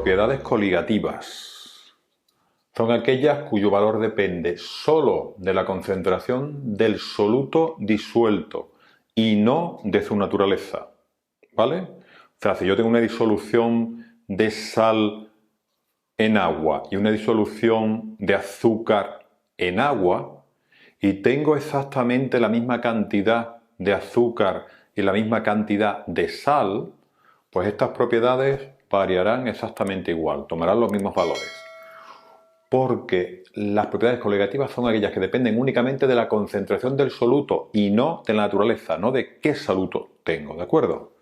propiedades coligativas. Son aquellas cuyo valor depende solo de la concentración del soluto disuelto y no de su naturaleza, ¿vale? O sea, si yo tengo una disolución de sal en agua y una disolución de azúcar en agua y tengo exactamente la misma cantidad de azúcar y la misma cantidad de sal, pues estas propiedades variarán exactamente igual, tomarán los mismos valores. Porque las propiedades coligativas son aquellas que dependen únicamente de la concentración del soluto y no de la naturaleza, no de qué soluto tengo, ¿de acuerdo?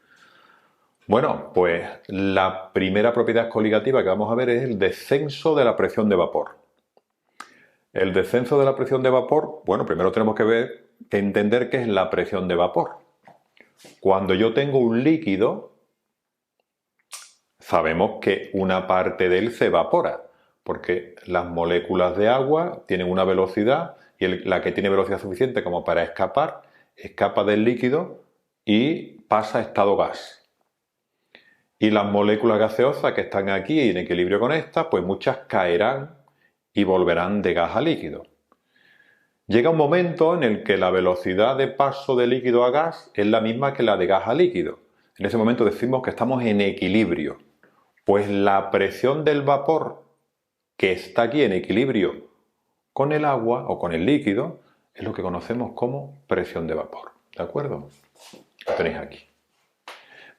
Bueno, pues la primera propiedad coligativa que vamos a ver es el descenso de la presión de vapor. El descenso de la presión de vapor, bueno, primero tenemos que entender qué es la presión de vapor. Cuando yo tengo un líquido, sabemos que una parte de él se evapora, porque las moléculas de agua tienen una velocidad y la que tiene velocidad suficiente como para escapar, escapa del líquido y pasa a estado gas. Y las moléculas gaseosas que están aquí en equilibrio con estas, pues muchas caerán y volverán de gas a líquido. Llega un momento en el que la velocidad de paso de líquido a gas es la misma que la de gas a líquido. En ese momento decimos que estamos en equilibrio. Pues la presión del vapor que está aquí en equilibrio con el agua o con el líquido es lo que conocemos como presión de vapor. ¿De acuerdo? Lo tenéis aquí.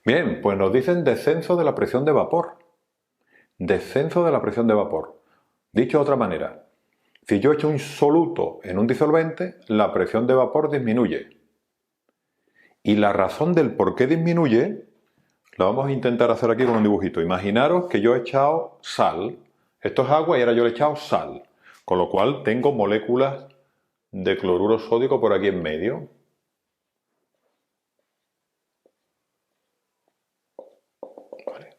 Bien, pues nos dicen descenso de la presión de vapor. Descenso de la presión de vapor. Dicho de otra manera, si yo echo un soluto en un disolvente, la presión de vapor disminuye. Y la razón del por qué disminuye la vamos a intentar hacer aquí con un dibujito. Imaginaros que yo he echado sal. Esto es agua y ahora yo le he echado sal. Con lo cual tengo moléculas de cloruro sódico por aquí en medio. Vale.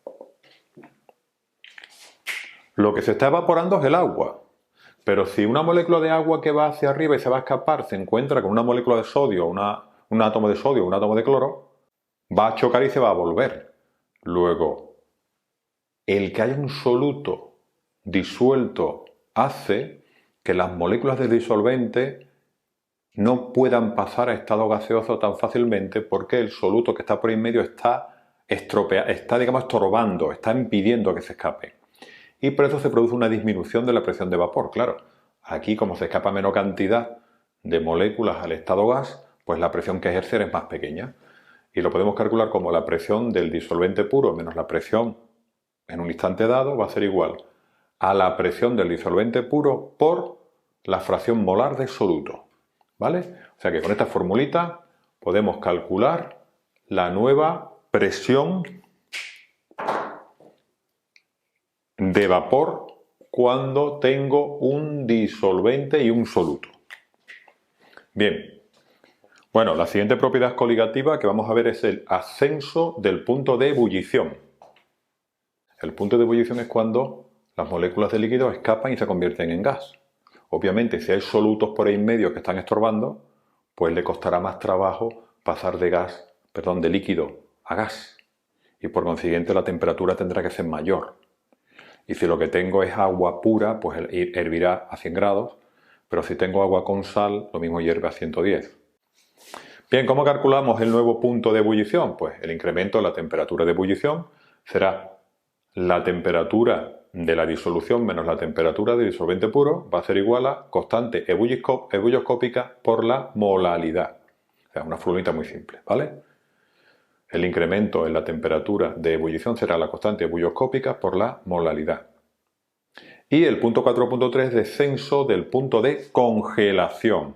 Lo que se está evaporando es el agua. Pero si una molécula de agua que va hacia arriba y se va a escapar se encuentra con una molécula de sodio, un átomo de sodio, un átomo de cloro, va a chocar y se va a volver. Luego, el que haya un soluto disuelto hace que las moléculas del disolvente no puedan pasar a estado gaseoso tan fácilmente porque el soluto que está por ahí en medio está estorbando, está impidiendo que se escape. Y por eso se produce una disminución de la presión de vapor, claro. Aquí, como se escapa menos cantidad de moléculas al estado gas, pues la presión que ejercer es más pequeña. Y lo podemos calcular como la presión del disolvente puro menos la presión en un instante dado va a ser igual a la presión del disolvente puro por la fracción molar de soluto. ¿Vale? O sea que con esta formulita podemos calcular la nueva presión de vapor cuando tengo un disolvente y un soluto. Bien. Bueno, la siguiente propiedad coligativa que vamos a ver es el ascenso del punto de ebullición. El punto de ebullición es cuando las moléculas de líquido escapan y se convierten en gas. Obviamente, si hay solutos por ahí en medio que están estorbando, pues le costará más trabajo pasar de líquido a gas. Y por consiguiente la temperatura tendrá que ser mayor. Y si lo que tengo es agua pura, pues hervirá a 100 grados. Pero si tengo agua con sal, lo mismo hierve a 110. Bien, ¿cómo calculamos el nuevo punto de ebullición? Pues el incremento de la temperatura de ebullición será la temperatura de la disolución menos la temperatura del disolvente puro, va a ser igual a constante ebulloscópica por la molalidad. O sea, una formulita muy simple, ¿vale? El incremento en la temperatura de ebullición será la constante ebulloscópica por la molalidad. Y el punto 4.3, descenso del punto de congelación.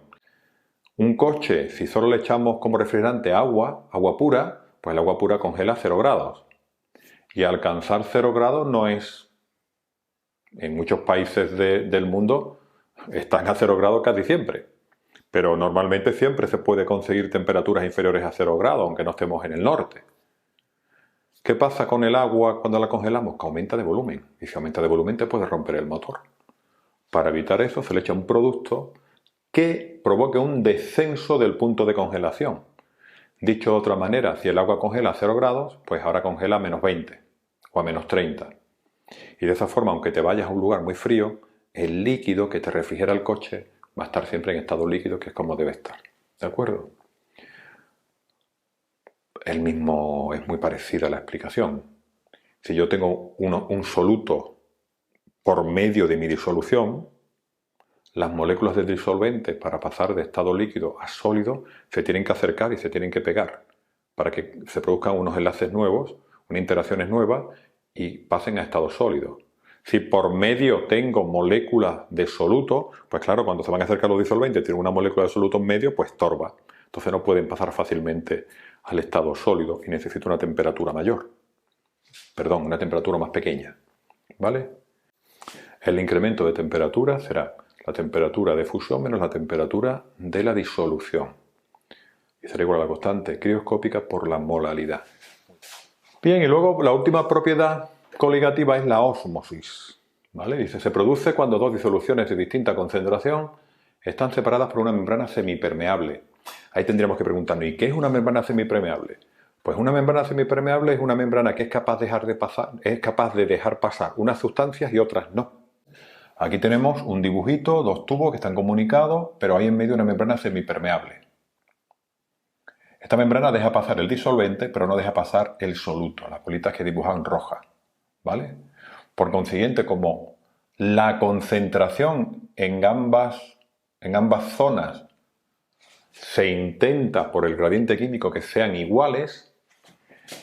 Un coche, si solo le echamos como refrigerante agua pura, pues el agua pura congela a 0 grados. Y alcanzar 0 grados no es... En muchos países del mundo están a 0 grados casi siempre. Pero normalmente siempre se puede conseguir temperaturas inferiores a 0 grados, aunque no estemos en el norte. ¿Qué pasa con el agua cuando la congelamos? Que aumenta de volumen. Y si aumenta de volumen te puede romper el motor. Para evitar eso se le echa un producto que provoque un descenso del punto de congelación. Dicho de otra manera, si el agua congela a 0 grados, pues ahora congela a menos 20 o a menos 30. Y de esa forma, aunque te vayas a un lugar muy frío, el líquido que te refrigera el coche va a estar siempre en estado líquido, que es como debe estar. ¿De acuerdo? Es muy parecida la explicación. Si yo tengo un soluto por medio de mi disolución, las moléculas del disolvente para pasar de estado líquido a sólido se tienen que acercar y se tienen que pegar para que se produzcan unos enlaces nuevos, unas interacciones nuevas y pasen a estado sólido. Si por medio tengo moléculas de soluto, pues claro, cuando se van a acercar los disolventes y tienen una molécula de soluto en medio, pues estorba. Entonces no pueden pasar fácilmente al estado sólido y necesito una temperatura mayor. Perdón, una temperatura más pequeña. ¿Vale? El incremento de temperatura será la temperatura de fusión menos la temperatura de la disolución. Y será igual a la constante crioscópica por la molaridad. Bien, y luego la última propiedad coligativa es la ósmosis. ¿Vale? Dice, se produce cuando dos disoluciones de distinta concentración están separadas por una membrana semipermeable. Ahí tendríamos que preguntarnos, ¿y qué es una membrana semipermeable? Pues una membrana semipermeable es una membrana que es capaz de dejar pasar unas sustancias y otras no. Aquí tenemos un dibujito, dos tubos que están comunicados, pero hay en medio una membrana semipermeable. Esta membrana deja pasar el disolvente, pero no deja pasar el soluto, las bolitas que dibujan rojas, ¿vale? Por consiguiente, como la concentración en ambas zonas se intenta por el gradiente químico que sean iguales,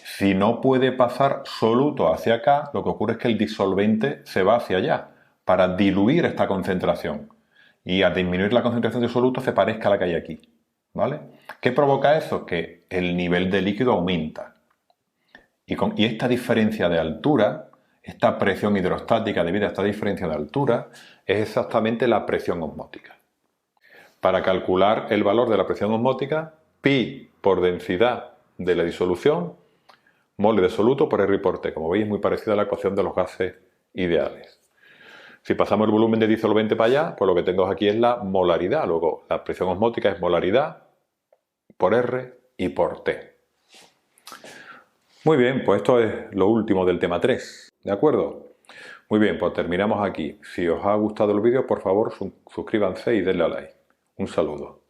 si no puede pasar soluto hacia acá, lo que ocurre es que el disolvente se va hacia allá para diluir esta concentración y a disminuir la concentración de soluto se parezca a la que hay aquí, ¿vale? ¿Qué provoca eso? Que el nivel de líquido aumenta y esta diferencia de altura, esta presión hidrostática debido a esta diferencia de altura, es exactamente la presión osmótica. Para calcular el valor de la presión osmótica, pi por densidad de la disolución, mole de soluto por R por T. Como veis, es muy parecida a la ecuación de los gases ideales. Si pasamos el volumen de disolvente para allá, pues lo que tengo aquí es la molaridad. Luego, la presión osmótica es molaridad por R y por T. Muy bien, pues esto es lo último del tema 3. ¿De acuerdo? Muy bien, pues terminamos aquí. Si os ha gustado el vídeo, por favor, suscríbanse y denle a like. Un saludo.